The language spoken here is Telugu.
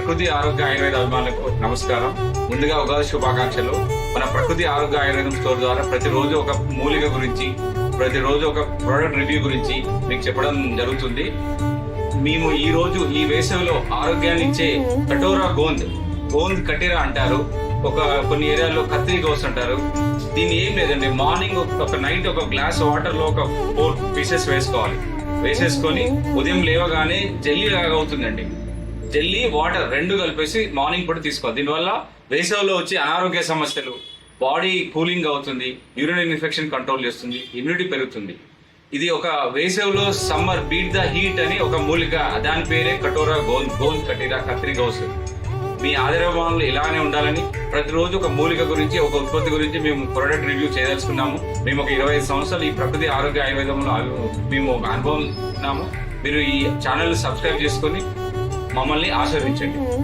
ప్రకృతి ఆరోగ్య ఆయుర్వేద అభిమానులకు నమస్కారం. ముందుగా ఉగాది శుభాకాంక్షలు. మన ప్రకృతి ఆరోగ్య ఆయుర్వేదం స్టోర్ ద్వారా ప్రతిరోజు ఒక మూలిక గురించి, ప్రతిరోజు ఒక ప్రోడక్ట్ రివ్యూ గురించి మీకు చెప్పడం జరుగుతుంది. మేము ఈ రోజు ఈ వేసవిలో ఆరోగ్యాన్ని ఇచ్చే కటోరా గోంద్ కటీరా అంటారు, కొన్ని ఏరియాల్లో కత్తిరి గోస్ అంటారు. దీన్ని ఏం లేదండి, మార్నింగ్ ఒక నైట్ ఒక గ్లాస్ వాటర్ లో ఒక 4 పీసెస్ వేసేసుకొని ఉదయం లేవగానే జెల్లీ లాగా అవుతుందండి. జెల్లీ వాటర్ 2 కలిపేసి మార్నింగ్ కూడా తీసుకోవాలి. దీనివల్ల వేసవిలో వచ్చే అనారోగ్య సమస్యలు, బాడీ కూలింగ్ అవుతుంది, యూరినరీ ఇన్ఫెక్షన్ కంట్రోల్ చేస్తుంది, ఇమ్యూనిటీ పెరుగుతుంది. ఇది ఒక వేసవిలో సమ్మర్ బీట్ ద హీట్ అని ఒక మూలిక, దాని పేరే కటోరా గోంద్ కటీరా కత్తిరి గౌస్. మీ ఆదరణ ఇలానే ఉండాలని ప్రతిరోజు ఒక మూలిక గురించి, ఒక ఉత్పత్తి గురించి మేము ప్రొడక్ట్ రివ్యూ చేయదలుచుకున్నాము. మేము ఒక 25 సంవత్సరాలు ఈ ప్రకృతి ఆరోగ్య ఆయుర్వేదంలో మేము అనుభవం ఉన్నాము. మీరు ఈ ఛానల్ సబ్స్క్రైబ్ చేసుకొని మమ్మల్ని ఆశీర్వదించండి.